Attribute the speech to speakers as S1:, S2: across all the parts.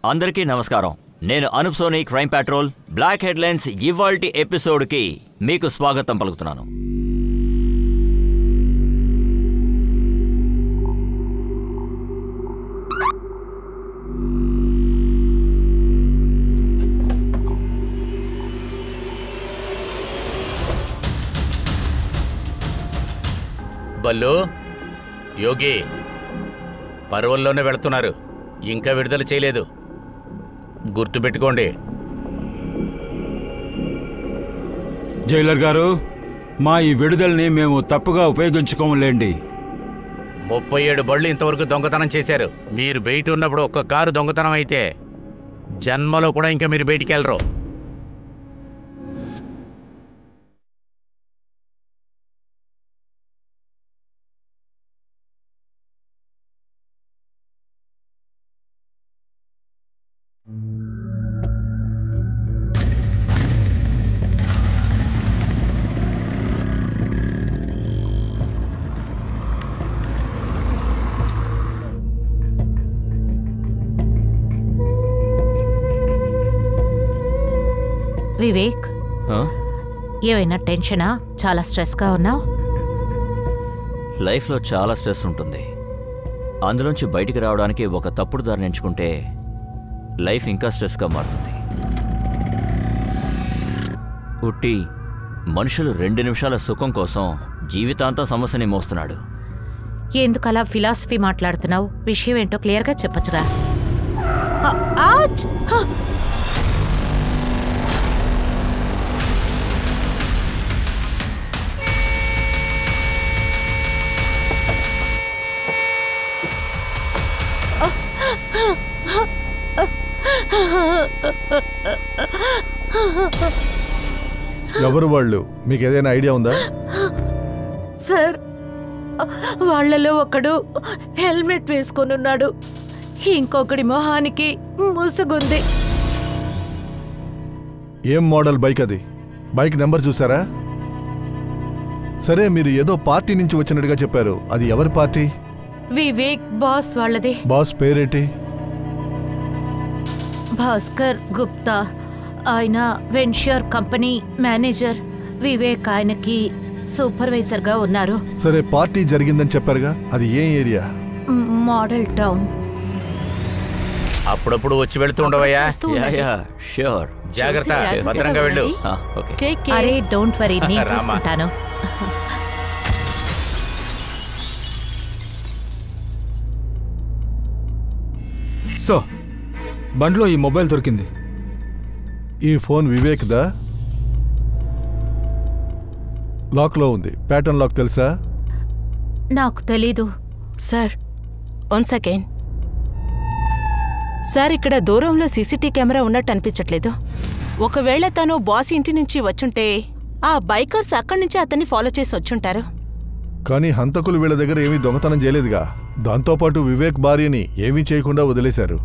S1: అందరికీ నమస్కారం. నేను Anup Soni, crime patrol black headlines ఇవాల్టి ఎపిసోడ్కి మీకు స్వాగతం పలుకుతున్నాను.
S2: బల్లు, యోగి పర్వల్లోనే వెళుతున్నారు, ఇంకా విడుదల చేయలేదు. గుర్తుపెట్టుకోండి.
S3: జైలర్ గారు, మా ఈ విడుదలని మేము తప్పుగా ఉపయోగించుకోములేండి.
S2: 37 బళ్ళు ఇంతవరకు దొంగతనం చేశారు. మీరు బయట ఉన్నప్పుడు ఒక్క కారు దొంగతనం అయితే జన్మలో కూడా ఇంకా మీరు బయటికి వెళ్ళరు.
S4: వివేక్, ఏమైనా టెన్షనా? చాలా స్ట్రెస్గా ఉన్నావు?
S1: లైఫ్లో చాలా స్ట్రెస్ ఉంటుంది. అందులోంచి బయటికి రావడానికి ఒక తప్పుడు దారిని ఎంచుకుంటే లైఫ్ ఇంకా స్ట్రెస్గా మారుతుంది. ఉట్టి మనుషులు 2 నిమిషాల సుఖం కోసం జీవితాంతం సమస్యని మోస్తున్నాడు.
S4: ఎందుకలా ఫిలాసఫీ మాట్లాడుతున్నావు? విషయం ఏంటో క్లియర్గా చెప్పచ్చుగా.
S5: ఎవరు వాళ్ళు? మీకు ఏదైనా ఐడియా ఉందా?
S4: సార్, వాళ్లలో ఒకడు హెల్మెట్ వేసుకొని ఉన్నాడు, ఇంకొకడి మొహానికి ముసుగుంది.
S5: ఏం మోడల్ బైక్ అది? బైక్ నెంబర్ చూసారా? సరే, మీరు ఏదో పార్టీ నుంచి వచ్చినట్టుగా చెప్పారు. అది ఎవరి పార్టీ?
S4: వివేక్ బాస్ వాళ్ళది.
S5: బాస్ పేరేంటి?
S4: భాస్కర్ గుప్తా. ఆయన వెన్ష్యూర్ కంపెనీ మేనేజర్. వివేక్ ఆయనకి సూపర్వైజర్గా ఉన్నారు.
S5: సరే, పార్టీ జరిగిందని చెప్పారుగా, అది ఏ ఏరియా?
S4: Model town.
S2: అప్పుడప్పుడు వచ్చి వెళుతుండవయ్యా.
S1: ష్యూర్.
S2: జాగ్రత్త, భద్రంగా వెళ్ళు.
S4: అరే, డోంట్ వరీ, నేను చూసుకుంటాను.
S3: సో, బండ్లో ఈ మొబైల్ దొరికింది.
S5: ఈ ఫోన్ వివేక్దా? లాక్లో ఉంది. ప్యాటర్న్ లాక్ తెలుసా?
S4: నాకు తెలీదు
S6: సార్. 1 సెకండ్ సార్, ఇక్కడ దూరంలో సీసీటీ కెమెరా ఉన్నట్టు అనిపించట్లేదు. ఒకవేళ తను బాస్ ఇంటి నుంచి వచ్చుంటే ఆ బైకర్స్ అక్కడి నుంచి అతన్ని ఫాలో చేసి వచ్చుంటారు.
S5: కానీ హంతకులు వీళ్ళ దగ్గర ఏమీ దొంగతనం చేయలేదుగా. దాంతోపాటు వివేక్ భార్యని ఏమీ చేయకుండా వదిలేశారు.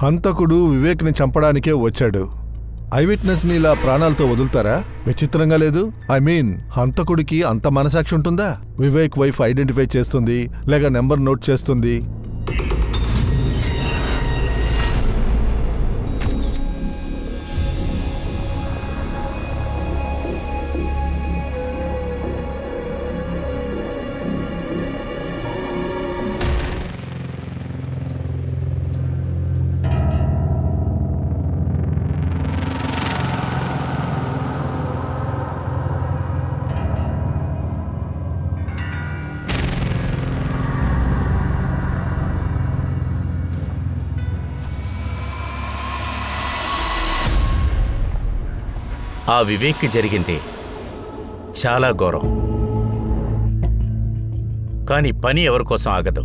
S5: హంతకుడు వివేక్ని చంపడానికే వచ్చాడు. ఐ విట్నెస్ని ఇలా ప్రాణాలతో వదులుతారా? విచిత్రంగా లేదు? ఐ మీన్, హంతకుడికి అంత మనసాక్షి ఉంటుందా? వివేక్ వైఫ్ ఐడెంటిఫై చేస్తుంది, లేక నెంబర్ నోట్ చేస్తుంది.
S2: ఆ వివేక్కి జరిగింది చాలా ఘోరం. కానీ పని ఎవరికోసం ఆగదు.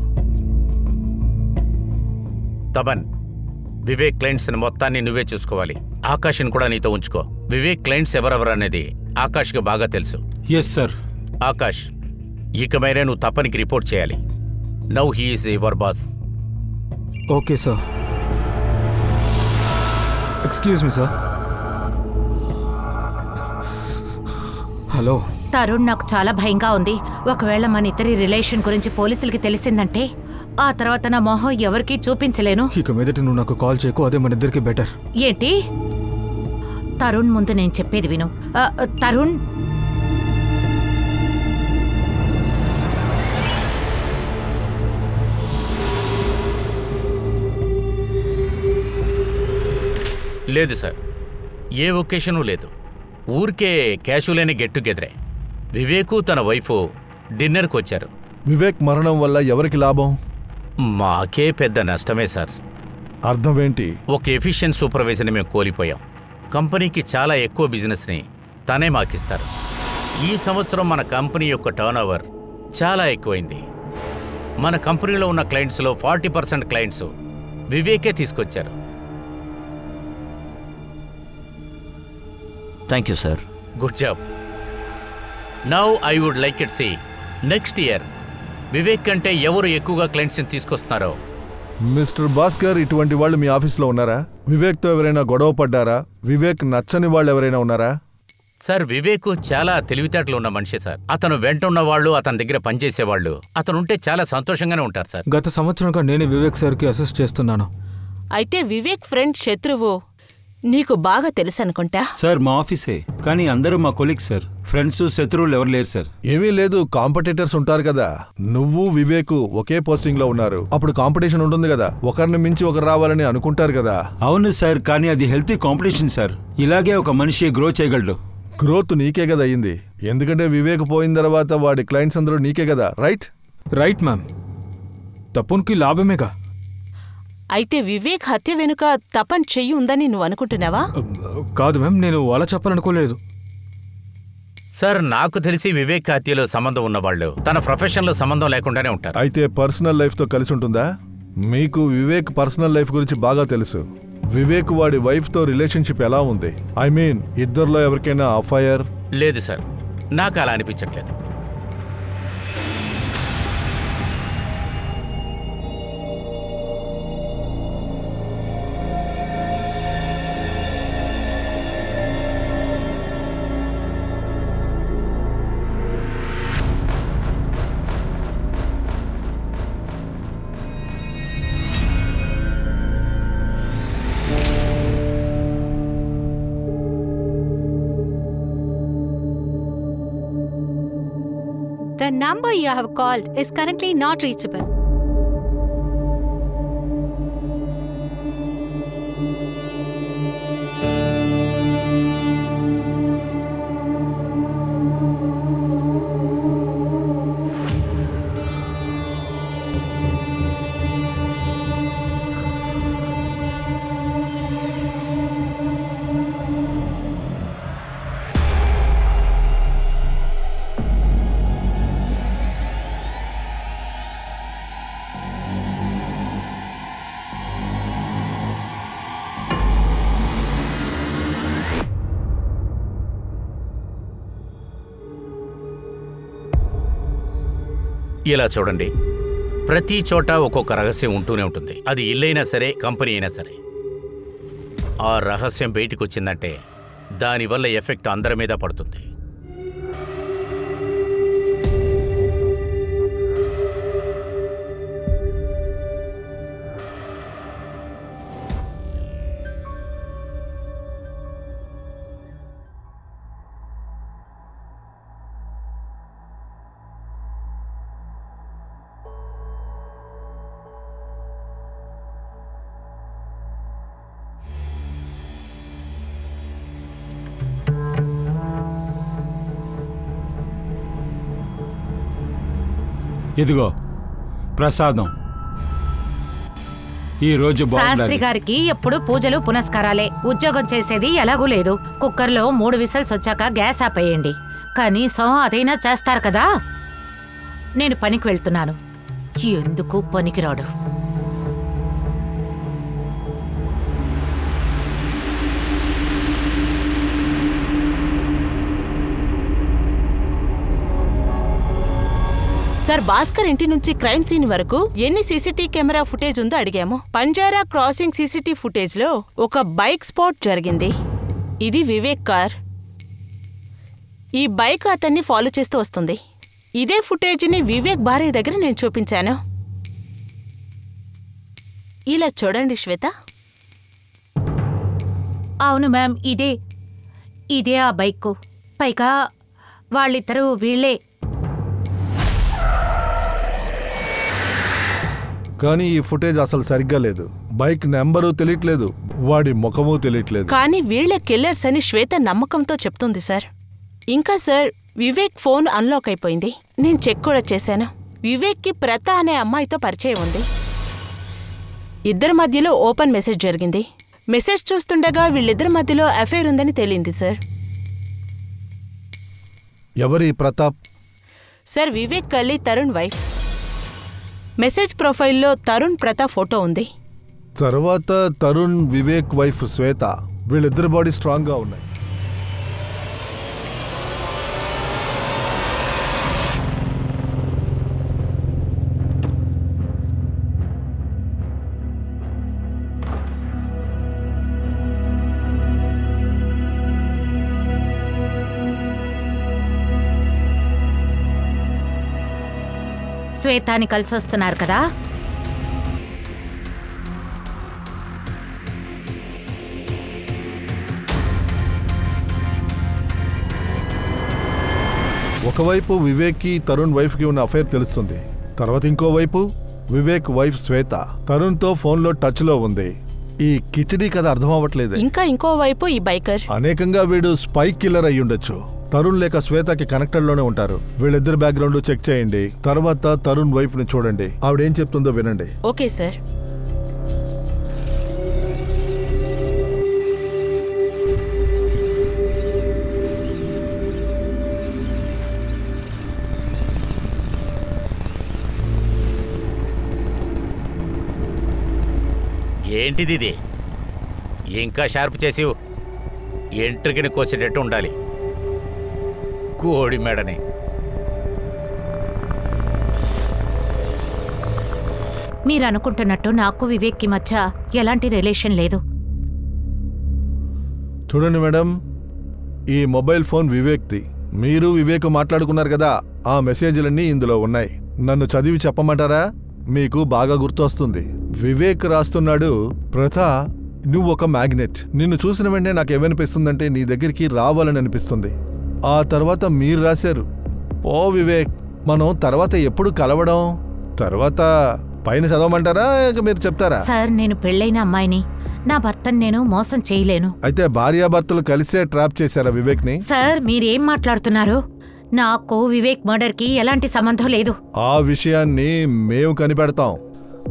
S2: తబన్, వివేక్ క్లయింట్స్ మొత్తాన్ని నువ్వే చూసుకోవాలి. ఆకాష్ని కూడా నీతో ఉంచుకో. వివేక్ క్లయింట్స్ ఎవరెవరనేది ఆకాష్కి బాగా తెలుసు.
S3: Yes sir.
S2: ఆకాష్, ఇకమైనా నువ్వు తపనికి రిపోర్ట్ చేయాలి. Now he is your boss.
S3: Okay sir. Excuse me sir. Hello
S4: Tarun, నాకు చాలా భయంగా ఉంది. ఒకవేళ మన ఇద్దరి రిలేషన్ గురించి పోలీసులకి తెలిసిందంటే ఆ తర్వాత నా మొహం ఎవరికీ చూపించలేను.
S3: ఇక మీదట నువ్వు నాకు కాల్ చేయకు, అదే మన ఇద్దరికి బెటర్.
S4: ఏంటి? తరుణ్ ముందు నేను చెప్పేది విను. తరుణ్,
S2: లేదు సార్, ఏ ఒకేషను లేదు. ఊరికే క్యాషువల్ గెట్ టుగెదరే. వివేకు తన వైఫ్ డిన్నర్కి వచ్చారు.
S5: వివేక్ మరణం వల్ల ఎవరికి లాభం?
S2: మాకే పెద్ద నష్టమే సార్.
S5: అర్థమేంటి?
S2: ఒక ఎఫిషియెంట్ సూపర్వైజర్ని మేము కోల్పోయాం. కంపెనీకి చాలా ఎక్కువ బిజినెస్ని తనే మాకిస్తారు. ఈ సంవత్సరం మన కంపెనీ యొక్క టర్నోవర్ చాలా ఎక్కువైంది. మన కంపెనీలో ఉన్న క్లయింట్స్లో 40% క్లయింట్స్ వివేకే తీసుకొచ్చారు.
S1: Thank you sir.
S2: Good job. Now I would like it see next year Vivek కంటే ఎవరు ఎక్కువగా క్లయింట్స్ని తీసుకొస్తున్నారో.
S5: మిస్టర్ భాస్కర్, ఇటువంటి వాళ్ళు మీ ఆఫీస్లో ఉన్నారా? వివేక్తో ఎవరైనా గొడవ పడ్డారా? వివేక్ నచ్చని వాళ్ళు ఎవరైనా ఉన్నారా?
S2: సార్, వివేక్ చాలా తెలివితేటలు ఉన్న మనిషి సార్. అతను వెంట ఉన్న వాళ్ళు, అతని దగ్గర పనిచేసేవాళ్ళు అతను ఉంటే చాలా సంతోషంగానే ఉంటారు సార్.
S3: గత సంవత్సరంగా నేనే వివేక్ సార్కి అసిస్ట్ చేస్తున్నాను.
S6: అయితే వివేక్ ఫ్రెండ్ శత్రువు నీకు బాగా తెలుసు అనుకుంటా.
S7: సార్, మా ఆఫీసే, కానీ అందరూ మా కొలీగ్స్ సార్. ఫ్రెండ్స్ శత్రువులు ఎవరు లేరు సార్.
S5: ఏమీ లేదు, కాంపిటీటర్స్ ఉంటారు కదా. నువ్వు వివేక్ ఒకే పోస్టింగ్ లో ఉన్నారు, అప్పుడు కాంపిటీషన్ ఉంటుంది కదా. ఒకరిని మించి ఒకరు రావాలని అనుకుంటారు కదా.
S7: అవును సార్, కానీ అది హెల్తీ కాంపిటీషన్ సార్. ఇలాగే ఒక మనిషి గ్రో చేయగలడు.
S5: గ్రోత్ నీకే కదా అయింది, ఎందుకంటే వివేక్ పోయిన తర్వాత వాడి క్లయింట్స్ అందరూ నీకే కదా. రైట్?
S3: రైట్ మ్యామ్, తప్పునికి లాభమేగా.
S6: అయితే వివేక్ హత్య వెనుక తపన్ చెయ్యి ఉందని నువ్వు అనుకుంటున్నావా?
S3: కాదు మ్యామ్, నేను అలా చెప్పాలనుకోలేదు.
S2: సార్, నాకు తెలిసి వివేక్ హత్యలో సంబంధం ఉన్నవాళ్ళు తన ప్రొఫెషన్లో సంబంధం లేకుండానే ఉంటారు.
S5: అయితే పర్సనల్ లైఫ్తో కలిసి ఉంటుందా? మీకు వివేక్ పర్సనల్ లైఫ్ గురించి బాగా తెలుసు. వివేక్ వాడి వైఫ్తో రిలేషన్షిప్ ఎలా ఉంది? ఐ మీన్, ఇద్దరిలో ఎవరికైనా అఫైర్?
S2: లేదు సార్, నాకు అలా అనిపించట్లేదు.
S8: The number you have called is currently not reachable. ఇలా చూడండి, ప్రతి చోట ఒక్కొక్క రహస్యం ఉంటూనే ఉంటుంది. అది ఇల్లైనా సరే, కంపెనీ అయినా సరే. ఆ రహస్యం బయటికి వచ్చిందంటే దానివల్ల ఎఫెక్ట్ అందరి మీద పడుతుంది.
S7: ఇదిగో ప్రసాదం. ఈ రోజు
S4: శాస్త్రి గారికి ఎప్పుడు పూజలు పునస్కారాలే. ఉద్యోగం చేసేది ఎలాగూ లేదు. కుక్కర్లో 3 విసిల్స్ వచ్చాక గ్యాస్ ఆపేయండి. కనీసం అదైనా చేస్తారు కదా. నేను పనికి వెళ్తున్నాను. ఎందుకు పనికిరాడు.
S6: సార్, భాస్కర్ ఇంటి నుంచి క్రైమ్ సీన్ వరకు ఎన్ని సీసీటీవీ కెమెరా ఫుటేజ్ ఉందో అడిగాము. పంజారా క్రాసింగ్ సీసీటీవీ ఫుటేజ్ లో ఒక బైక్ స్పాట్ జరిగింది. ఇది వివేక్ కార్. ఈ బైక్ అతన్ని ఫాలో చేస్తూ వస్తుంది. ఇదే ఫుటేజ్ని వివేక్ భార్య దగ్గర నేను చూపించాను. ఇలా చూడండి శ్వేత.
S4: అవును మ్యామ్, ఇదే ఆ బైక్. పైగా వాళ్ళిద్దరూ వీళ్ళే.
S5: కానీ ఈ ఫుటేజ్ అసలు సరిగ్గా లేదు. బైక్ నెంబరు తెలియట్లేదు, వాడి ముఖము తెలియట్లేదు.
S6: కానీ వీళ్ళే కిల్లర్స్ అని శ్వేత నమ్మకంతో చెప్తుంది సార్. ఇంకా సార్, వివేక్ ఫోన్ అన్లాక్ అయిపోయింది. నేను చెక్ కూడా చేశాను. వివేక్కి ప్రత అనే అమ్మాయితో పరిచయం ఉంది. ఇద్దరి మధ్యలో ఓపెన్ మెసేజ్ జరిగింది. మెసేజ్ చూస్తుండగా వీళ్ళిద్దరి మధ్యలో అఫైర్ ఉందని తేలింది సార్.
S5: ఎవరి ప్రతాప్?
S6: సార్, వివేక్ కల్లి తరుణ్ వైఫ్. మెసేజ్ ప్రొఫైల్లో తరుణ్ ప్రతాప్ ఫోటో ఉంది.
S5: తర్వాత తరుణ్ వివేక్ వైఫ్ శ్వేత, వీళ్ళిద్దరి బాడీ స్ట్రాంగ్గా ఉన్నాయి.
S4: శ్వేతాని కలిసొస్తున్నారు కదా.
S5: ఒకవైపు వివేక్కి తరుణ్ వైఫ్కి ఉన్న అఫైర్ తెలుస్తుంది. తర్వాత ఇంకోవైపు వివేక్ వైఫ్ శ్వేత తరుణ్తో ఫోన్లో టచ్లో ఉంది. ఈ కిచడీ కథ అర్థం అవ్వట్లేదు.
S6: ఇంకా ఇంకోవైపు ఈ బైకర్.
S5: అనేకంగా వీడు స్పై కిల్లర్ అయి ఉండొచ్చు. తరుణ్ లేక శ్వేతకి కనెక్టెడ్లోనే ఉంటారు. వీళ్ళిద్దరు బ్యాక్గ్రౌండ్ చెక్ చేయండి. తర్వాత తరుణ్ వైఫ్ ని చూడండి, ఆవిడేం చెప్తుందో వినండి.
S6: Okay sir.
S2: ఏంటిది ఇది? ఇంకా షార్ప్ చేసి ఎంట్రికని కోసేటట్టు ఉండాలి. కోడి మెడని.
S4: మీరనుకుంటున్నట్టు నాకు వివేక్కి మధ్య ఎలాంటి రిలేషన్ లేదు.
S5: చూడండి మేడం, ఈ మొబైల్ ఫోన్ వివేక్ది. మీరు వివేక్ మాట్లాడుకున్నారు కదా, ఆ మెసేజ్లన్నీ ఇందులో ఉన్నాయి. నన్ను చదివి చెప్పమంటారా? మీకు బాగా గుర్తొస్తుంది. వివేక్ రాస్తున్నాడు, ప్రత నువ్వు ఒక మ్యాగ్నెట్. నిన్ను చూసిన వెంటనే నాకేమనిపిస్తుందంటే నీ దగ్గరికి రావాలని అనిపిస్తుంది. ఆ తర్వాత మీరు రాశారు, ఓ వివేక్ మనం తర్వాత ఎప్పుడు కలవడం? తర్వాత పైన చదవమంటారా మీరు చెప్తారా?
S4: సార్, నేను పెళ్ళైన అమ్మాయిని. నా భర్తను నేను మోసం చేయలేను.
S5: అయితే భార్యాభర్తలు కలిసే ట్రాప్ చేశారా వివేక్ ని?
S4: సార్, మీరేం మాట్లాడుతున్నారు? నాకు వివేక్ మర్డర్కి ఎలాంటి సంబంధం లేదు.
S5: ఆ విషయాన్ని మేము కనిపెడతాం.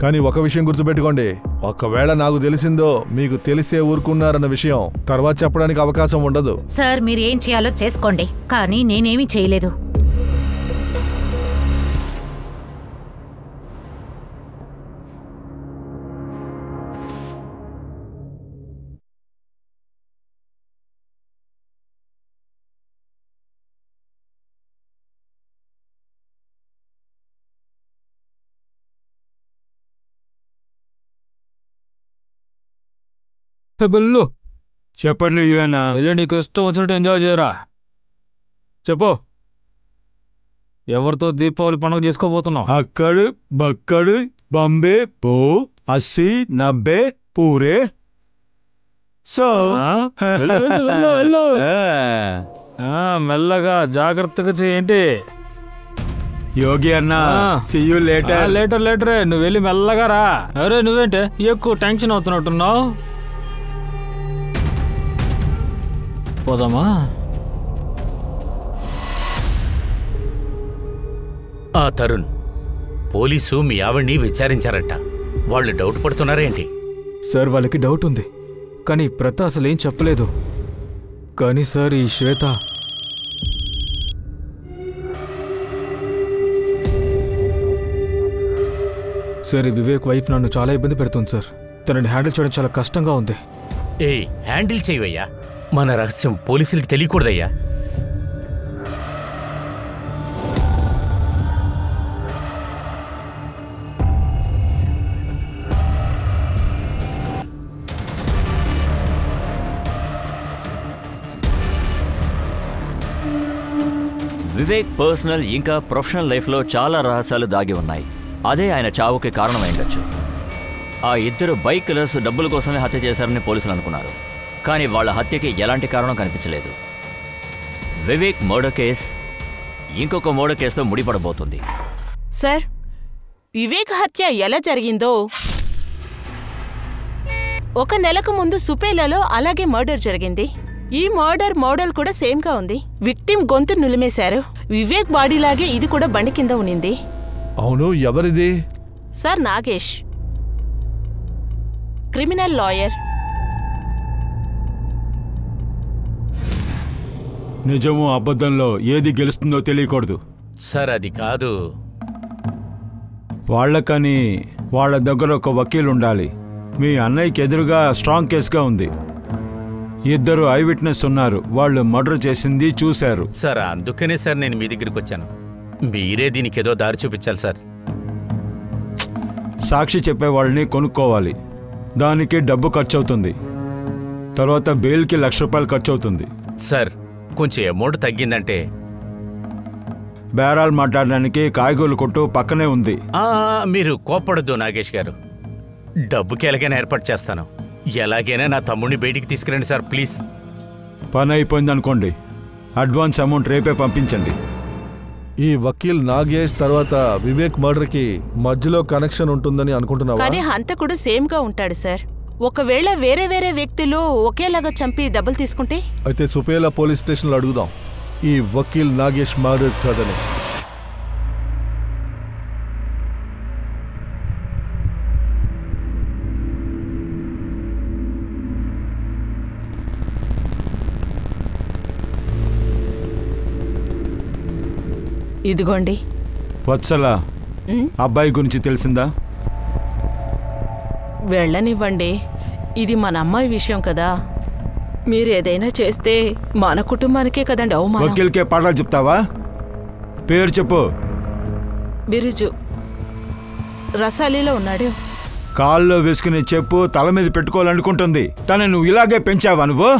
S5: కానీ ఒక విషయం గుర్తుపెట్టుకోండి, ఒకవేళ నాకు తెలిసిందో మీకు తెలిసే ఊరుకున్నారన్న విషయం తర్వాత చెప్పడానికి అవకాశం ఉండదు.
S4: సార్, మీరు ఏం చేయాలో చేసుకోండి, కానీ నేనేమీ చేయలేదు.
S3: బెల్లు
S7: చెప్పండి ఇవేనా?
S3: వెళ్ళి నీకు ఇష్టం వచ్చినట్టు ఎంజాయ్ చేయరా. చెప్పు, ఎవరితో దీపావళి పండుగ చేసుకోబోతున్నావు?
S7: అక్కడు బక్కడు బంబే పో 80 90 పూరే. సో
S3: మెల్లగా జాగ్రత్తగా చేయండి.
S7: యోగి అన్న, సీ యూ లేటర్.
S3: లేటరే, నువ్వు వెళ్ళి మెల్లగా రా. అరే నువ్వేంటే ఎక్కువ టెన్షన్ అవుతున్నట్టున్నావు. పోదామా?
S2: ఆ తరుణ్, పోలీసు మీ ఆవిడ్ని విచారించారట. వాళ్ళు డౌట్ పడుతున్నారేంటి?
S3: సార్, వాళ్ళకి డౌట్ ఉంది, కానీ ప్రత అసలు ఏం చెప్పలేదు. కానీ సార్, ఈ శ్వేత సార్, వివేక్ వైఫ్ నన్ను చాలా ఇబ్బంది పెడుతుంది సార్. తనని హ్యాండిల్ చేయడం చాలా కష్టంగా ఉంది.
S2: హ్యాండిల్ చేయవయ్యా. మన రహస్యం పోలీసులకి తెలియకూడదయ్యా.
S1: వివేక్ పర్సనల్ ఇంకా ప్రొఫెషనల్ లైఫ్లో చాలా రహస్యాలు దాగి ఉన్నాయి. అదే ఆయన చావుకి కారణమైండొచ్చు. ఆ ఇద్దరు బైక్ కిల్లర్స్ డబ్బుల కోసమే హత్య చేశారని పోలీసులు అనుకున్నారు. కానీ వాళ్ళ హత్యకి ఎలాంటి కారణం కనిపించలేదు. వివేక్ మర్డర్ కేస్ ఇంకొక మర్డర్ కేసుతో ముడిపడబోతుంది.
S6: సార్, వివేక్ హత్య ఎలా జరిగిందో 1 నెలకు ముందు సుపేలాలో అలాగే మర్డర్ జరిగింది. ఈ మర్డర్ మోడల్ కూడా సేమ్గా ఉంది. విక్టిమ్ గొంతు నులిమేశారు. వివేక్ బాడీలాగే ఇది కూడా బండి కింద ఉనింది.
S5: అవును, ఎవరిది?
S6: Sir, Nagesh, criminal lawyer.
S7: నిజము అబద్ధంలో ఏది గెలుస్తుందో తెలియకూడదు.
S2: సార్ అది కాదు.
S7: వాళ్ళకని వాళ్ళ దగ్గర ఒక వకీలు ఉండాలి. మీ అన్నయ్యకి ఎదురుగా స్ట్రాంగ్ కేసుగా ఉంది. 2 ఐ విట్నెస్ ఉన్నారు. వాళ్ళు మర్డర్ చేసింది చూశారు.
S2: సార్ అందుకనే సార్ నేను మీ దగ్గరికి వచ్చాను. మీరే దీనికి ఏదో దారి చూపించాలి సార్.
S7: సాక్షి చెప్పే వాళ్ళని కొనుక్కోవాలి. దానికి డబ్బు ఖర్చు అవుతుంది. తర్వాత బెయిల్కి ₹1,00,000 ఖర్చు అవుతుంది.
S2: సార్ కొంచెం అమౌంట్ తగ్గిందంటే.
S7: బేరాలు మాట్లాడడానికి కాయగూరల కొట్టు పక్కనే ఉంది.
S2: మీరు కోప్పడద్దు నాగేష్ గారు. డబ్బుకి ఎలాగైనా ఏర్పాటు చేస్తాను. ఎలాగైనా నా తమ్ముడిని బయటికి తీసుకురండి సార్, ప్లీజ్.
S7: పని అయిపోయింది అనుకోండి. అడ్వాన్స్ అమౌంట్ రేపే పంపించండి.
S5: ఈ వకీల్ నాగేష్ తర్వాత వివేక్ మర్డర్కి మధ్యలో కనెక్షన్ ఉంటుందని అనుకుంటున్నావా?
S6: కానీ హంతకుడు సేమ్గా ఉంటాడు సార్. ఒకవేళ వేరే వేరే వ్యక్తులు ఒకేలాగా చంపి డబ్బులు తీసుకుంటే?
S5: అయితే సుపేలా పోలీస్ స్టేషన్లో అడుగుదాం ఈ వకీల్ నాగేష్ మర్డర్ కథని.
S6: ఇదిగోండి.
S7: వత్సల, అబ్బాయి గురించి తెలిసిందా?
S6: వెళ్ళనివ్వండి. ఇది మన అమ్మాయి విషయం కదా. మీరేదైనా చేస్తే మన కుటుంబానికే కదండి అవమానం.
S7: వకీల్కే పాఠాలు చెప్తావా? పేరు చెప్పు.
S6: బిరుజు, రసాలీలో ఉన్నాడు.
S7: కాల్లో వేసుకునే చెప్పు తల మీద పెట్టుకోవాలనుకుంటుంది. తను నువ్వు ఇలాగే పెంచావా నువ్వు?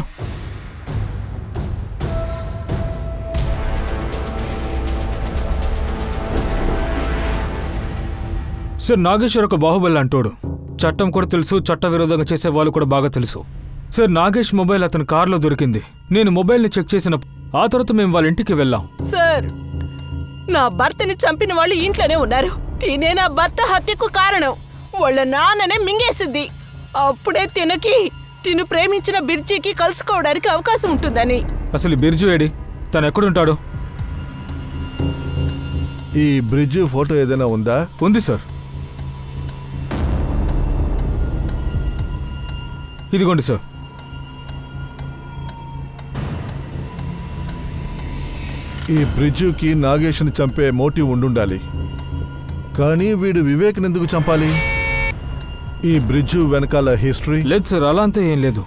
S3: సార్, నాగేశ్వర్ ఒక బాహుబలి అంటోడు. చట్టం కూడా తెలుసు, చట్ట విరోధంగా చేసే వాళ్ళు కూడా బాగా తెలుసు. సార్, నాగేష్ మొబైల్ అతని కారులో దొరికింది. నేను మొబైల్ని చెక్ చేసిన ఆ తర్వాత మేము వాళ్ళ ఇంటికి వెళ్ళాం.
S6: సార్, నా భర్తని చంపిన వాళ్ళు ఇంట్లోనే ఉన్నారు. తినే నా భర్త హత్యకు కారణం. వాళ్ళ నాన్ననే మింగేసింది. అప్పుడే తిను ప్రేమించిన బిర్జీకి కలుసుకోవడానికి అవకాశం ఉంటుందని.
S3: అసలు బిర్జు ఏడి? తను ఎక్కడుంటాడు?
S5: ఈ బ్రిడ్జ్ ఫోటో ఏదైనా ఉందా?
S3: ఉంది సార్. ఇదిగోండి సార్.
S5: ఈ బ్రిడ్జుకి నాగేష్ని చంపే మోటివ్ ఉండుండాలి. కానీ వీడు వివేక్ని ఎందుకు చంపాలి? ఈ బ్రిడ్జు వెనకాల హిస్టరీ
S3: లేదు సార్, అలా అంతా ఏం లేదు.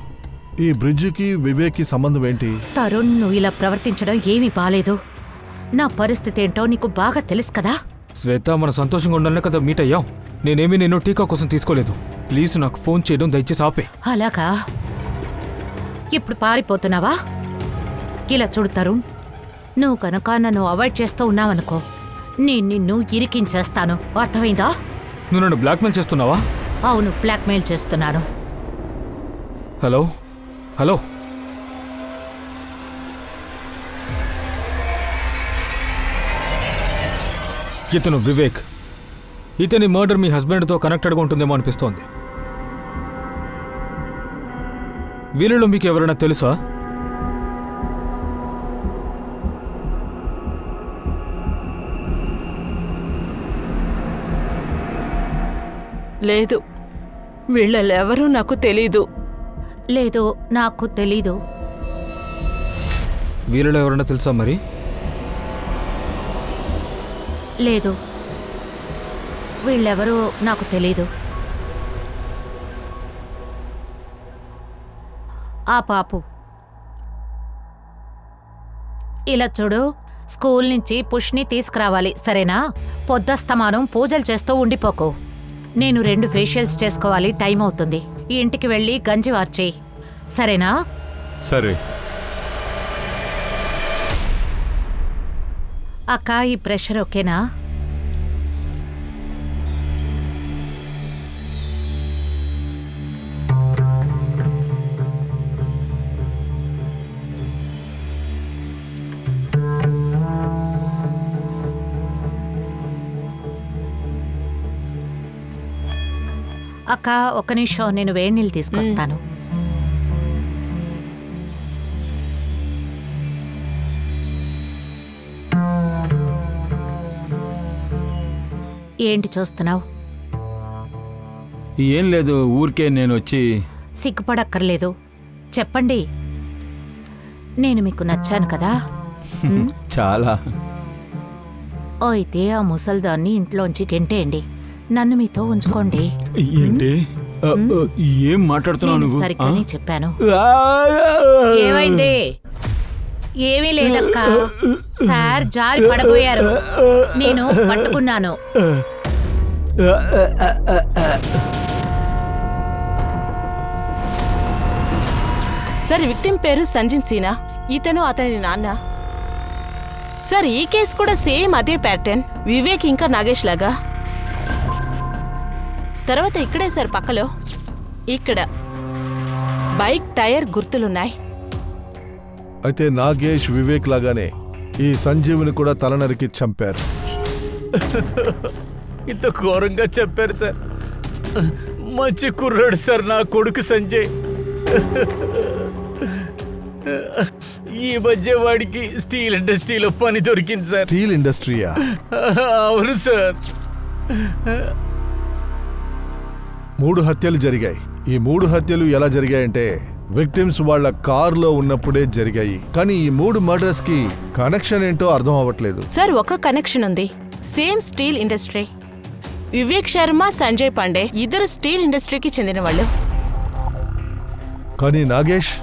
S5: ఈ బ్రిడ్జుకి వివేక్కి సంబంధం ఏంటి?
S4: తరుణ్, నువ్వు ఇలా ప్రవర్తించడం ఏమీ బాలేదు. నా పరిస్థితి ఏంటో నీకు బాగా తెలుసు కదా.
S3: శ్వేత, మన సంతోషంగా ఉండాలనే కదా మీట్ అయ్యాం. నేనేమీ నిన్ను టీకా కోసం తీసుకోలేదు. ప్లీజ్ నాకు ఫోన్ చేయడం దయచేసి ఆపే.
S4: అలాగా? ఇప్పుడు పారిపోతున్నావా? ఇలా చూడు తరుణ్, నువ్వు కనుక నన్ను అవాయిడ్ చేస్తూ ఉన్నావనుకో, నేను నిన్ను ఇరికించేస్తాను. అర్థమైందా?
S3: నువ్వు నన్ను బ్లాక్మెయిల్ చేస్తున్నావా?
S4: అవును, బ్లాక్మెయిల్ చేస్తున్నాను.
S3: హలో హలో, ఇతను వివేక్. ఇతని మర్డర్ మీ హస్బెండ్తో కనెక్టెడ్గా ఉంటుందేమో అనిపిస్తోంది. వీళ్ళలో మీకు ఎవరైనా తెలుసా?
S6: లేదు, వీళ్ళెవరూ నాకు తెలీదు.
S4: లేదు, నాకు తెలీదు.
S3: వీళ్ళలో ఎవరైనా తెలుసా మరి?
S4: లేదు, వీళ్ళెవరూ నాకు తెలీదు. ఆ పాపు, ఇలా చూడు, స్కూల్ నుంచి పుష్ని తీసుకురావాలి, సరేనా? పొద్దస్తమానం పూజలు చేస్తూ ఉండిపోకు. నేను 2 ఫేషియల్స్ చేసుకోవాలి, టైం అవుతుంది. ఈ ఇంటికి వెళ్ళి గంజి వార్చేయి, సరేనా?
S7: సరే.
S4: అక్క, ఈ ప్రెషర్ ఓకేనా? అక్క ఒక్క నిమిషం, నేను వేడి నీళ్ళు తీసుకొస్తాను. ఏంటి చూస్తున్నావు?
S7: ఏం లేదు, ఊరికే నేను వచ్చి.
S4: సిగ్గుపడక్కర్లేదు, చెప్పండి. నేను మీకు నచ్చాను కదా?
S7: చాలా.
S4: అయితే ఆ ముసల్దాన్ని ఇంట్లోంచి గెంటేయండి, నన్ను మీతో ఉంచుకోండి.
S7: ఏంటి? ఏం మాట్లాడుతున్నావు నువ్వు?
S4: సరిగ్గానే చెప్పాను. ఏమైంది? ఏమీ లేదక్క, సార్ జారి పడబోయారు, నేను పట్టుకున్నాను.
S6: సార్, విక్టిమ్ పేరు సంజిన్ సీనా, ఇతను అతని నాన్న. సార్, ఈ కేసు కూడా సేమ్ అదే ప్యాటర్న్, వివేక్ ఇంకా నాగేష్ లాగా. తర్వాత ఇక్కడే సార్ పక్కలో ఇక్కడ బైక్ టైర్ గుర్తులున్నాయి.
S5: అయితే నాగేష్ వివేక్ లాగానే ఈ సంజీవుని కూడా తల నరికి చంపారు.
S2: ఇంత ఘోరంగా చెప్పారు సార్. మంచి కుర్రాడు సార్ నా కొడుకు సంజయ్. ఈ మధ్య వాడికి స్టీల్ ఇండస్ట్రీలో పని దొరికింది సార్.
S5: స్టీల్ ఇండస్ట్రీయా?
S2: అవును సార్.
S5: 3 హత్యలు జరిగాయి. ఈ 3 హత్యలు ఎలా జరిగాయంటే విక్టిమ్స్ వాళ్ళ కారులో ఉన్నప్పుడే జరిగాయి. కానీ ఈ 3 మర్డర్స్ కి కనెక్షన్ ఏంటో అర్థం అవ్వట్లేదు.
S6: సార్, ఒక కనెక్షన్ ఉంది. Same steel industry. Vivek Sharma, Sanjay Pandey ఇద్దరు స్టీల్ ఇండస్ట్రీకి చెందిన వాళ్ళు.
S5: కానీ నాగేష్?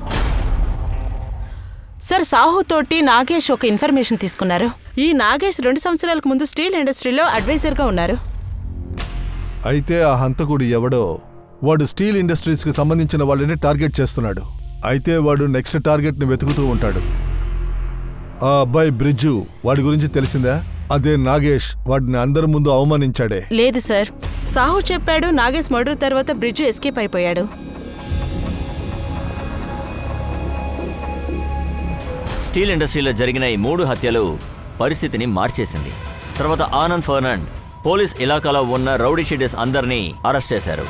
S6: సార్, సాహు తోటి నాగేష్ ఒక ఇన్ఫర్మేషన్ తీసుకున్నారు. ఈ నాగేష్ 2 సంవత్సరాలకు ముందు స్టీల్ ఇండస్ట్రీలో అడ్వైజర్గా ఉన్నారు.
S5: అయితే ఆ హంతకుడు ఎవడో వాడు స్టీల్ ఇండస్ట్రీస్ కి సంబంధించిన వాళ్ళని టార్గెట్ చేస్తున్నాడు. అయితే వాడు నెక్స్ట్ టార్గెట్ ని వెతుకుతూ ఉంటాడు. ఆ అబ్బాయి బ్రిడ్జు వాడి గురించి తెలిసిందా? అదే నాగేష్ వాడిని అందరి ముందు అవమానించాడే.
S6: లేదు సార్, సాహు చెప్పాడు నాగేష్ మర్డర్ తర్వాత బ్రిడ్జు ఎస్కేప్ అయిపోయాడు.
S1: స్టీల్ ఇండస్ట్రీలో జరిగిన ఈ 3 హత్యలు పరిస్థితిని మార్చేసింది. తర్వాత ఆనంద్ ఫర్నాండ్ పోలీస్ ఇలాకాలో ఉన్న రౌడీ షీటర్స్ అందరినీ అరెస్ట్ చేశారు.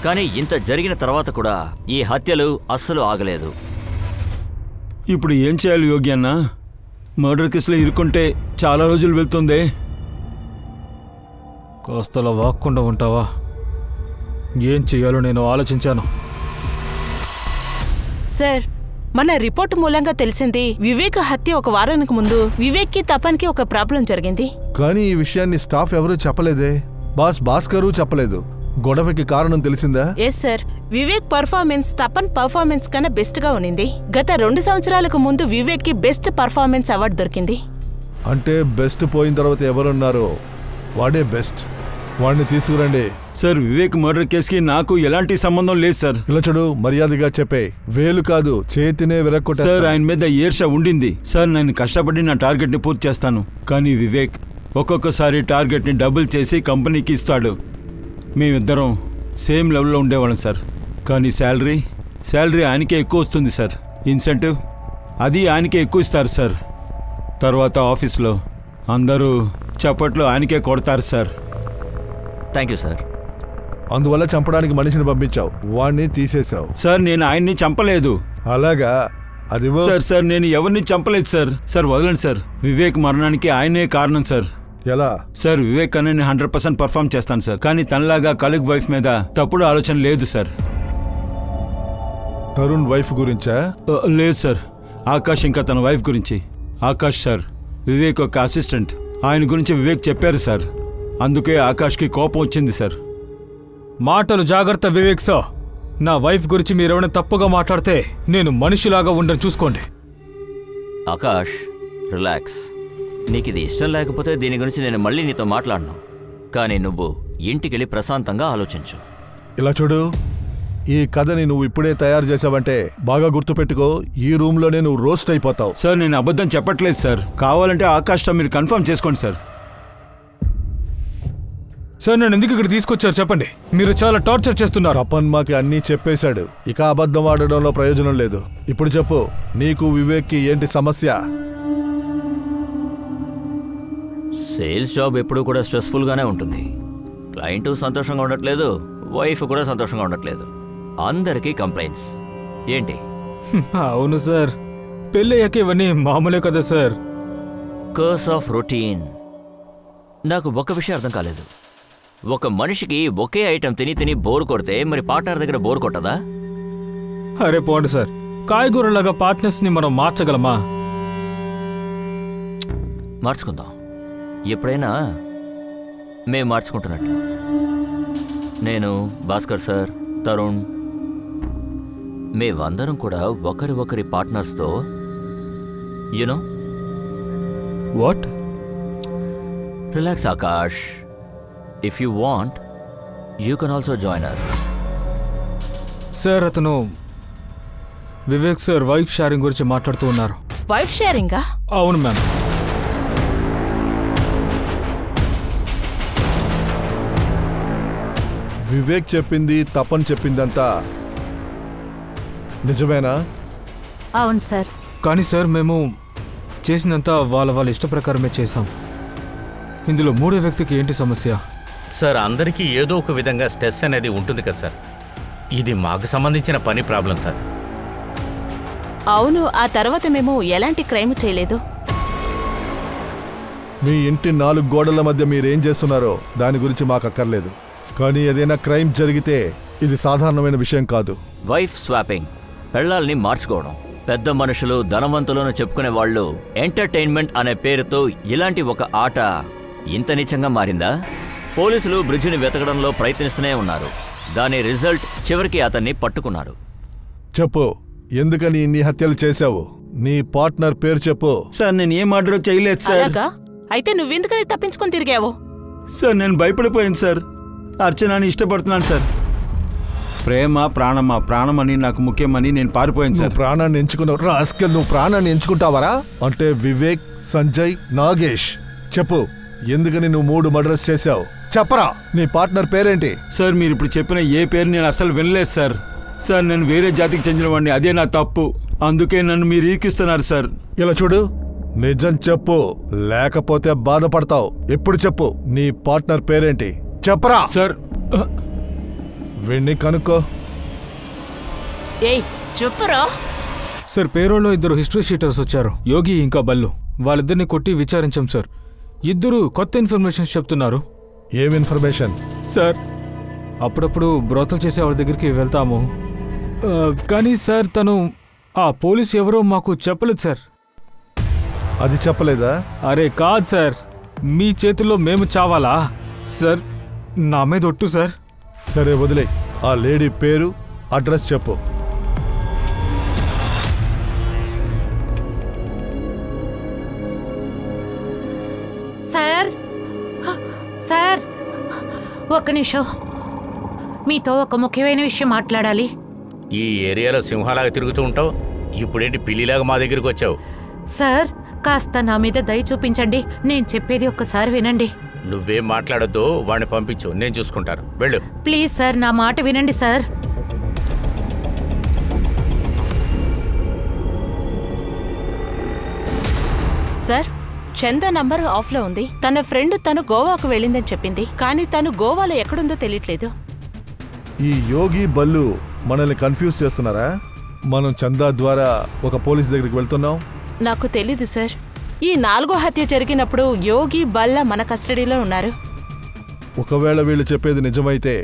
S1: కానీ ఇంత జరిగిన తర్వాత కూడా ఈ హత్యలు అస్సలు ఆగలేదు.
S7: ఇప్పుడు ఏం చేయాలి యోగి అన్న? మర్డర్ కేసులో ఇరుక్కుంటే చాలా రోజులు వెళ్తుంది.
S3: కాస్తలా వాక్కుండా ఉంటావా? ఏం చెయ్యాలో నేను ఆలోచించాను.
S6: సార్, మన రిపోర్ట్ మూలంగా తెలిసింది వివేక్ హత్య 1 వారానికి ముందు వివేక్ కి తపన్కి ఒక ప్రాబ్లం జరిగింది.
S5: కానీ ఈ విషయాన్ని స్టాఫ్ ఎవరూ చెప్పలేదే. భాస్కరు చెప్పలేదు. గొడవకి కారణం తెలిసిందా?
S6: Yes sir, Vivek performance Tapan performance కన్నా బెస్ట్ గా ఉన్నింది. గత 2 సంవత్సరాలకు ముందు వివేక్ కి బెస్ట్ పర్ఫార్మెన్స్ అవార్డు దొరికింది.
S5: అంటే బెస్ట్ పోయిన తర్వాత ఎవరున్నారో వాడే బెస్ట్. వాడిని తీసుకురండి.
S7: సార్, వివేక్ మర్డర్ కేసుకి నాకు ఎలాంటి సంబంధం లేదు సార్.
S5: ఇలా చూడు, మర్యాదగా చెప్పే. వేలు కాదు చేతినే విరక్కొట్టా.
S7: సార్, ఆయన మీద ఈర్ష్య ఉండింది సార్. నేను కష్టపడి నా టార్గెట్ని పూర్తి చేస్తాను. కానీ వివేక్ ఒక్కొక్కసారి టార్గెట్ని డబుల్ చేసి కంపెనీకి ఇస్తాడు. మేమిద్దరం సేమ్ లెవెల్లో ఉండేవాళ్ళం సార్. కానీ శాలరీ ఆయనకే ఎక్కువ వస్తుంది సార్. ఇన్సెంటివ్ అది ఆయనకే ఎక్కువ ఇస్తారు సార్. తర్వాత ఆఫీస్లో అందరూ చప్పట్లు ఆయనకే కొడతారు సార్.
S1: Thank you sir.
S5: అందువల్ల చంపడానికి మనిషిని పంపించావు, వాణ్ణి తీసేశావు.
S7: సార్, నేను ఆయన్ని చంపలేదు.
S5: అలాగా? అది
S7: సార్ నేను ఎవరిని చంపలేదు సార్. సార్ వదలండి సార్. వివేక్ మరణానికి ఆయనే కారణం సార్.
S5: ఎలా?
S7: సార్, వివేక్ అనే నేను 100% పర్ఫామ్ చేస్తాను సార్. కానీ తనలాగా కలీగ్ వైఫ్ మీద తప్పుడు ఆలోచన లేదు సార్.
S5: తరుణ్ వైఫ్ గురించా?
S7: లేదు సార్, ఆకాష్ ఇంకా తన వైఫ్ గురించి. ఆకాష్ సార్ వివేక్ ఒక అసిస్టెంట్. ఆయన గురించి వివేక్ చెప్పారు సార్. అందుకే ఆకాష్కి కోపం వచ్చింది సార్.
S3: మాటలు జాగ్రత్త వివేక్ సార్. నా వైఫ్ గురించి మీరెవరైనా తప్పుగా మాట్లాడితే నేను మనిషిలాగా ఉండని చూసుకోండి.
S1: ఆకాష్, రిలాక్స్. నీకు ఇది ఇష్టం లేకపోతే దీని గురించి నేను మళ్ళీ నీతో మాట్లాడను. కానీ నువ్వు ఇంటికెళ్ళి ప్రశాంతంగా ఆలోచించు.
S5: ఇలా చూడు, ఈ కథని నువ్వు ఇప్పుడే తయారు చేసావంటే బాగా గుర్తుపెట్టుకో, ఈ రూమ్లోనే నువ్వు రోస్ట్ అయిపోతావు.
S7: సార్, నేను అబద్ధం చెప్పట్లేదు సార్. కావాలంటే ఆకాష్తో మీరు కన్ఫర్మ్ చేసుకోండి సార్.
S3: సార్ నన్ను ఎందుకు ఇక్కడ తీసుకొచ్చారు చెప్పండి. మీరు చాలా టార్చర్ చేస్తున్నారు.
S5: తపన్ మాకి అన్నీ చెప్పేశాడు. ఇక అబద్ధం ఆడడంలో ప్రయోజనం లేదు. ఇప్పుడు చెప్పు, నీకు వివేక్కి ఏంటి సమస్య?
S1: సేల్స్ జాబ్ ఎప్పుడూ కూడా స్ట్రెస్ఫుల్గానే ఉంటుంది. క్లయింట్ సంతోషంగా ఉండట్లేదు, వైఫ్ కూడా సంతోషంగా ఉండట్లేదు. అందరికీ కంప్లైంట్స్. ఏంటి?
S3: అవును సార్, పెళ్ళయ్యాక ఇవన్నీ మామూలే కదా సార్.
S1: Curse of routine. నాకు ఒక విషయం అర్థం కాలేదు. ఒక మనిషికి ఒకే ఐటెం తిని తిని బోర్ కొడితే మరి పార్ట్నర్ దగ్గర బోర్ కొట్టదా?
S3: అరే పోండి సార్, కాయగూరలాగా పార్ట్నర్స్ని మనం మార్చగలమా?
S1: మార్చుకుందాం. ఎప్పుడైనా మేము మార్చుకుంటున్నట్టు. నేను, భాస్కర్ సార్, తరుణ్, మేమందరం కూడా ఒకరి పార్ట్నర్స్తో you know
S3: what?
S1: Relax Aakash. If you want you can also join us.
S3: Sir అతను వివేక్ సార్ వైఫ్ షేరింగ్ గురించి మాట్లాడుతూ ఉన్నారు.
S6: వైఫ్ షేరింగా?
S3: అవును మ్యామ్.
S5: వివేక్ చెప్పింది, తపన్ చెప్పిందంతా నిజమేనా?
S4: అవును సార్.
S3: కానీ సార్ మేము చేసినంత వాళ్ళ ఇష్ట ప్రకారమే చేశాం. ఇందులో మూడో వ్యక్తికి ఏంటి సమస్య?
S2: సార్, అందరికీ ఏదో ఒక విధంగా స్ట్రెస్ అనేది ఉంటుంది కదా సార్. ఇది మాకు సంబంధించిన పని ప్రాబ్లం సార్.
S6: అవును, ఆ తర్వాత మేము ఎలాంటి క్రైమ్ చేయలేదు.
S5: మీ ఇంటి 4 గోడల మధ్య మీరేం చేస్తున్నారో దాని గురించి మాకు అక్కర్లేదు. కానీ ఏదైనా క్రైమ్ జరిగితే ఇది సాధారణమైన విషయం కాదు.
S1: వైఫ్ స్వాపింగ్, పెళ్ళాల్ని మార్చుకోవడం. పెద్ద మనుషులు, ధనవంతులను చెప్పుకునే వాళ్ళు ఎంటర్టైన్మెంట్ అనే పేరుతో ఇలాంటి ఒక ఆట ఇంత నీచంగా మారిందా? పోలీసులు బ్రిడ్జిని వెతకడంలో ప్రయత్నిస్తూనే ఉన్నారు. దాని రిజల్ట్ చివరికి అతన్ని పట్టుకున్నారు.
S5: చెప్పు, ఎందుకని ఇన్ని హత్యలు చేశావు? నీ పార్ట్నర్ పేరు చెప్పు.
S7: సార్ నేను ఏం ఆర్డర్ చేయలేదు సార్.
S6: అలాగా? అయితే నువ్వెందుకని తప్పించుకొని తిరిగావు?
S7: సార్ నేను భయపడిపోయాను సార్. అర్చనాని ఇష్టపడుతున్నాను సార్. ప్రేమ ప్రాణమా, ప్రాణమని నాకు ముఖ్యమని నేను పారిపోయాను సార్.
S5: నువ్వు ప్రాణాన్ని ఎంచుకున్నావు రాస్కెల్. నువ్వు ప్రాణాన్ని ఎంచుకుంటావరా? అంటే వివేక్, సంజయ్, నాగేష్, చెప్పు, ఎందుకని నువ్వు 3 మర్డర్స్ చేశావు? చెప్పరా. నీ పార్ట్నర్ పేరేంటి?
S7: సార్ మీరు ఇప్పుడు చెప్పిన ఏ పేరు నేను అసలు వినలేదు సార్. సార్ నేను వేరే జాతికి చెందిన వాడిని, అదే నా తప్పు. అందుకే నన్ను మీరు ఈకిస్తున్నారు సార్.
S5: ఇలా చూడు, నిజం చెప్పు, లేకపోతే బాధపడతావు. ఎప్పుడు చెప్పు, నీ పార్ట్నర్ పేరేంటి? చెప్పరా.
S7: సార్
S5: వీణ్ణి కనుక్కో.
S6: ఏయ్ చెప్పురా.
S3: సార్ పేరోల్లో 2 హిస్టరీ షీటర్స్ వచ్చారు, యోగి ఇంకా బల్లు. వాళ్ళిద్దరిని కొట్టి విచారించాం సార్. ఇద్దరు కొత్త ఇన్ఫర్మేషన్ చెప్తున్నారు.
S5: ఏం ఇన్ఫర్మేషన్?
S3: సార్ అప్పుడప్పుడు బ్రోతలు చేసే వాళ్ళ దగ్గరికి వెళ్తాము. కానీ సార్ తను ఆ పోలీస్ ఎవరో మాకు చెప్పలేదు సార్.
S5: అది చెప్పలేదా?
S3: అరే కాదు సార్, మీ చేతుల్లో మేము చావాలా సార్? నా మీద ఒట్టు సార్.
S5: సరే వదిలే. ఆ లేడీ పేరు, అడ్రస్ చెప్పు.
S4: సార్ సార్, ఒక్క నిమిషం, మీతో ఒక ముఖ్యమైన విషయం మాట్లాడాలి.
S2: ఈ ఏరియాలో సింహాలాగా తిరుగుతూ ఉంటావు, ఇప్పుడేంటి పిల్లిలాగా మా దగ్గరికి వచ్చావు?
S4: సార్ కాస్త నా మీద దయ చూపించండి. నేను చెప్పేది ఒక్కసారి వినండి.
S2: నువ్వేం మాట్లాడొద్దు, వాడిని పంపించు, నేను చూసుకుంటాను. వెళ్ళు.
S4: ప్లీజ్ సార్, నా మాట వినండి సార్.
S6: సార్, చందా నంబర్ ఆఫ్లో ఉంది. తన ఫ్రెండ్ తను గోవాకు వెళ్ళిందని చెప్పింది, కానీ తను గోవాలో ఎక్కడుందో తెలియట్లేదు.
S5: ఈ యోగి, బల్లు మనల్ని కన్ఫ్యూజ్ చేస్తున్నారా? మనం చందా ద్వారా ఒక పోలీస్ దగ్గరికి వెళ్తున్నాం.
S6: నాకు తెలీదు సార్. ఈ 4వ హత్య జరిగినప్పుడు యోగి, బల్ల మన కస్టడీలో ఉన్నారు.
S5: ఒకవేళ వీళ్ళు చెప్పేది నిజమైతే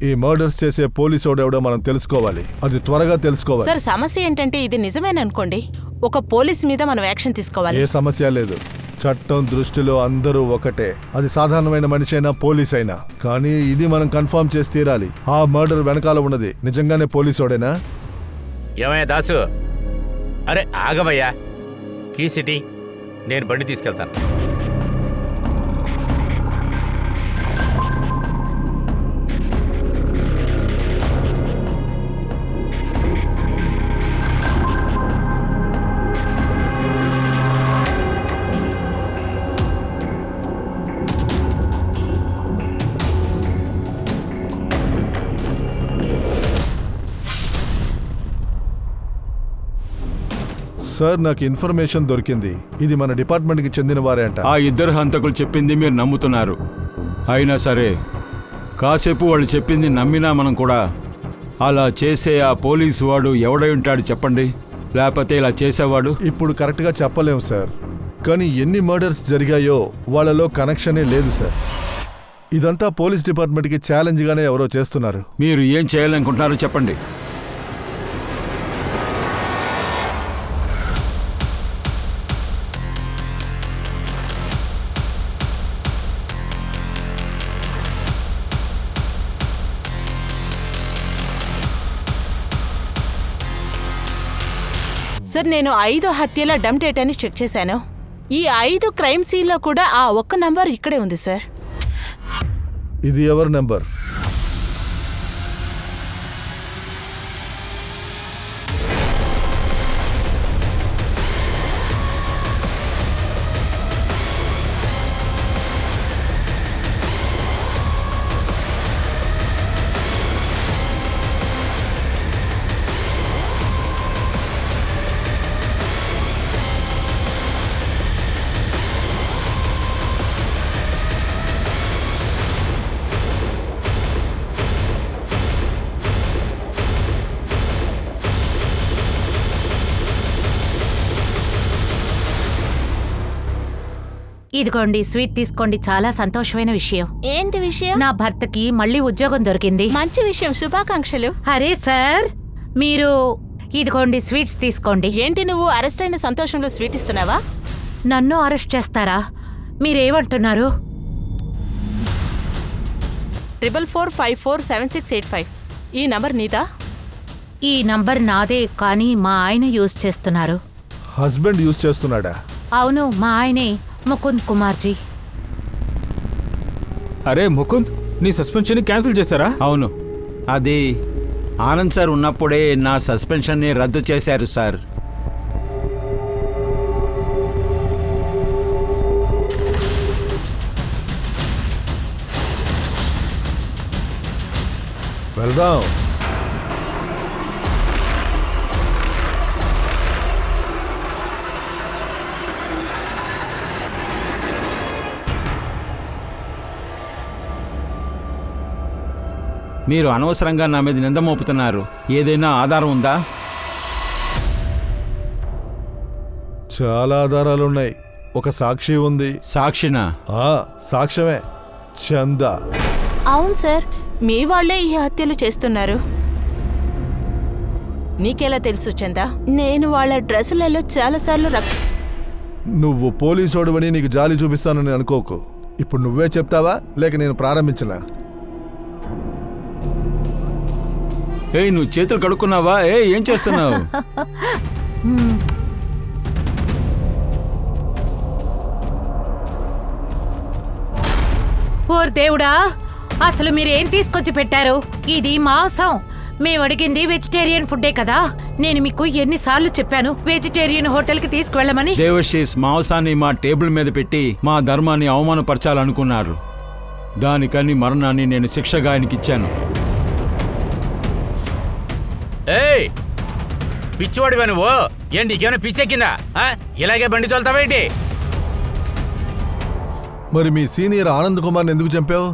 S5: ఈ మర్డర్స్ చేసే పోలీసోడెవడో మనం తెలుసుకోవాలి. అది త్వరగా తెలుసుకోవాలి.
S6: సార్ సమస్య ఏంటంటే ఇది నిజమేననుకోండి, ఒక పోలీస్ మీద మనం యాక్షన్ తీసుకోవాలి.
S5: ఏ సమస్య లేదు. చట్టం దృష్టిలో అందరూ ఒకటే. అది సాధారణమైన మనిషి అయినా, పోలీస్ అయినా. కానీ ఇది మనం కన్ఫర్మ్ చేసి తీరాలి. ఆ మర్డర్ వెనకాల ఉన్నది నిజంగానే పోలీసోడేనా?
S2: ఏమయ్యా దాసు, అరే ఆగవయ్యా. కీ సిటీ, నేను బండి తీసుకెళ్తాను.
S5: సార్ నాకు ఇన్ఫర్మేషన్ దొరికింది. ఇది మన డిపార్ట్మెంట్కి చెందిన వారే అంట.
S7: ఆ ఇద్దరు హంతకులు చెప్పింది మీరు నమ్ముతున్నారు. అయినా సరే కాసేపు వాళ్ళు చెప్పింది నమ్మినా మనం కూడా అలా చేసే ఆ పోలీసు వాడు ఎవడై ఉంటాడు చెప్పండి? లేకపోతే ఇలా చేసేవాడు?
S5: ఇప్పుడు కరెక్ట్గా చెప్పలేము సార్, కానీ ఎన్ని మర్డర్స్ జరిగాయో వాళ్ళలో కనెక్షనే లేదు సార్. ఇదంతా పోలీస్ డిపార్ట్మెంట్కి ఛాలెంజ్గానే ఎవరో చేస్తున్నారు.
S7: మీరు ఏం చేయాలనుకుంటున్నారో చెప్పండి.
S6: సార్, నేను 5 హత్యల డమ్ డేటాని చెక్ చేశాను. ఈ 5 క్రైమ్ సీన్లో కూడా ఆ ఒక్క నంబర్ ఇక్కడే ఉంది సార్.
S5: ఇది ఎవరి నెంబర్?
S4: ఇదిగోండి, స్వీట్ తీసుకోండి. చాలా సంతోషమైన విషయం.
S6: ఏంటి విషయం?
S4: నా భర్తకి మళ్ళీ ఉద్యోగం దొరికింది.
S6: మంచి విషయం, శుభాకాంక్షలు.
S4: అరే సార్, మీరు ఇదిగోండి స్వీట్స్ తీసుకోండి.
S6: ఏంటి, నువ్వు అరెస్ట్ అయిన సంతోషంలో స్వీట్ ఇస్తున్నావా?
S4: నన్ను అరెస్ట్ చేస్తారా? మీరేమంటున్నారు?
S6: 44547685 ఈ నంబర్ నీదా?
S4: ఈ నంబర్ నాదే, కానీ మా ఆయన యూజ్ చేస్తున్నారు.
S5: హస్బెండ్ యూజ్ చేస్తున్నాడా?
S4: అవును, మా ఆయనే, ముకుంద్ కుమార్జీ.
S3: అరే ముకుంద్, నీ సస్పెన్షన్ క్యాన్సిల్ చేశారా?
S7: అవును, అది ఆనంద్ సార్ ఉన్నప్పుడే నా సస్పెన్షన్ని రద్దు చేశారు సార్.
S5: వెళ్దాం.
S7: మీరు అనవసరంగా నా మీద నింద మోపుతున్నారు. ఏదైనా ఆధారం ఉందా?
S5: చాలా ఆధారాలున్నాయి. ఒక సాక్షి ఉంది.
S7: సాక్షినా?
S5: సాక్ష్యమే, చందా.
S6: అవును సార్, మీ వాళ్లే ఈ హత్యలు చేస్తున్నారు. నీకెలా తెలుసు చందా? నేను వాళ్ళ డ్రెస్సులలో చాలాసార్లు
S5: నువ్వు పోలీసోడువని నీకు జాలి చూపిస్తానని అనుకోకు. ఇప్పుడు నువ్వే చెప్తావా లేక నేను ప్రారంభించలా?
S7: ఏయ్, నువ్వు చేతులు కడుక్కున్నావా? ఏం చేస్తున్నావు?
S4: ఓర్ దేవుడా, అసలు మీరేం తీసుకొచ్చి పెట్టారు? ఇది మాంసం. మేము అడిగింది వెజిటేరియన్ ఫుడ్డే కదా. నేను మీకు ఎన్నిసార్లు చెప్పాను వెజిటేరియన్ హోటల్కి తీసుకువెళ్ళమని?
S7: దేవశీస్ మాంసాన్ని మా టేబుల్ మీద పెట్టి మా ధర్మాన్ని అవమానపరచాలనుకున్నారు. దానికని మరణాన్ని నేను శిక్షగా ఆయనకిచ్చాను.
S2: ఏయ్, పిచ్చివాడివా నువ్వు? ఏంటి నీకేమైనా పిచ్చెక్కిందా? ఇలాగే బండి తోలుతావేంటి?
S5: మరి మీ సీనియర్ ఆనంద్ కుమార్ని ఎందుకు చంపావు?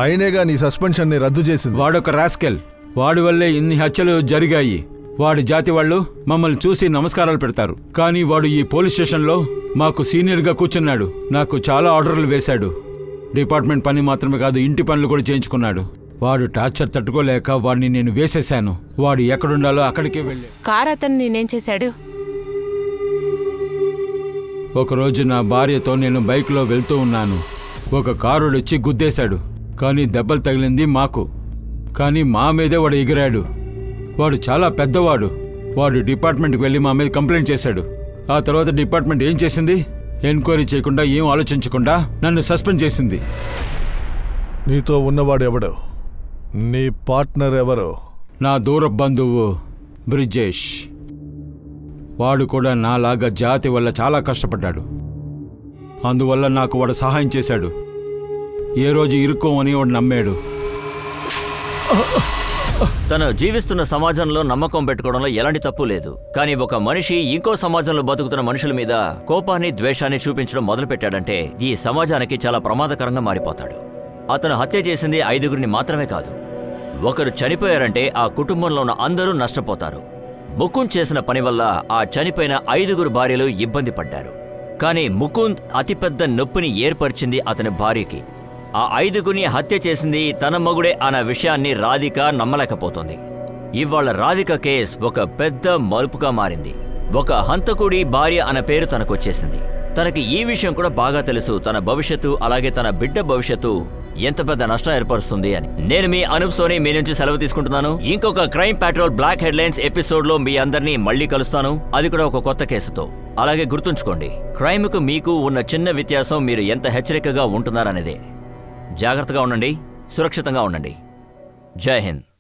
S5: ఆయనేగా నీ సస్పెన్షన్ని రద్దు చేసింది.
S7: వాడొక రాస్కెల్. వాడి వల్లే ఇన్ని హత్యలు జరిగాయి. వాడి జాతి వాళ్ళు మమ్మల్ని చూసి నమస్కారాలు పెడతారు. కానీ వాడు ఈ పోలీస్ స్టేషన్లో మాకు సీనియర్గా కూర్చున్నాడు. నాకు చాలా ఆర్డర్లు వేశాడు. డిపార్ట్మెంట్ పని మాత్రమే కాదు, ఇంటి పనులు కూడా చేయించుకున్నాడు. వాడు టార్చర్ తట్టుకోలేక వాడిని నేను వేసేశాను. వాడు ఎక్కడుండాలో అక్కడికే వెళ్ళి.
S6: కార్ అతను నేనేం చేశాడు?
S7: ఒకరోజు నా భార్యతో నేను బైక్లో వెళ్తూ ఉన్నాను. ఒక కారుడు వచ్చి గుద్దేశాడు. కానీ దెబ్బలు తగిలింది మాకు. కానీ మా మీదే వాడు ఎగిరాడు. వాడు చాలా పెద్దవాడు. వాడు డిపార్ట్మెంట్కి వెళ్ళి మా మీద కంప్లైంట్ చేశాడు. ఆ తర్వాత డిపార్ట్మెంట్ ఏం చేసింది? ఎంక్వైరీ చేయకుండా, ఏం ఆలోచించకుండా నన్ను సస్పెండ్ చేసింది.
S5: నీతో ఉన్నవాడు ఎవడు? నీ పార్ట్నర్ ఎవరు?
S7: నా దూర బంధువు బ్రిజేష్. వాడు కూడా నాలాగా జాతి వల్ల చాలా కష్టపడ్డాడు. అందువల్ల నాకు వాడు సహాయం చేశాడు. ఏ రోజు ఇరుక్కోమని వాడు నమ్మాడు.
S1: తను జీవిస్తున్న సమాజంలో నమ్మకం పెట్టుకోవడంలో ఎలాంటి తప్పు లేదు. కానీ ఒక మనిషి ఇంకో సమాజంలో బతుకుతున్న మనుషుల మీద కోపాన్ని, ద్వేషాన్ని చూపించడం మొదలుపెట్టాడంటే ఈ సమాజానికి చాలా ప్రమాదకరంగా మారిపోతాడు. అతను హత్య చేసింది 5గురిని మాత్రమే కాదు. ఒకరు చనిపోయారంటే ఆ కుటుంబంలో ఉన్న అందరూ నష్టపోతారు. ముకుంద్ చేసిన పని వల్ల ఆ చనిపోయిన 5గురు భార్యలు ఇబ్బంది పడ్డారు. కానీ ముకుంద్ అతిపెద్ద నొప్పిని ఏర్పరిచింది అతని భార్యకి. ఆ 5గురిని హత్య చేసింది తన మగుడే అన్న విషయాన్ని రాధిక నమ్మలేకపోతుంది. ఇవాళ రాధిక కేస్ ఒక పెద్ద మలుపుగా మారింది. ఒక హంతకుడి భార్య అన్న పేరు తనకొచ్చేసింది. తనకి ఈ విషయం కూడా బాగా తెలుసు, తన భవిష్యత్తు అలాగే తన బిడ్డ భవిష్యత్తు ఎంత పెద్ద నష్టం ఏర్పరుస్తుంది అని. నేను మీ అనూప్ సోని మీ నుంచి సెలవు తీసుకుంటున్నాను. ఇంకొక క్రైమ్ పెట్రోల్ బ్లాక్ హెడ్లైన్స్ ఎపిసోడ్లో మీ అందరినీ మళ్ళీ కలుస్తాను, అది కూడా ఒక కొత్త కేసుతో. అలాగే గుర్తుంచుకోండి, క్రైమ్కు మీకు ఉన్న చిన్న వ్యత్యాసం మీరు ఎంత హెచ్చరికగా ఉంటున్నారనేదే. జాగ్రత్తగా ఉండండి, సురక్షితంగా ఉండండి. జై హింద్.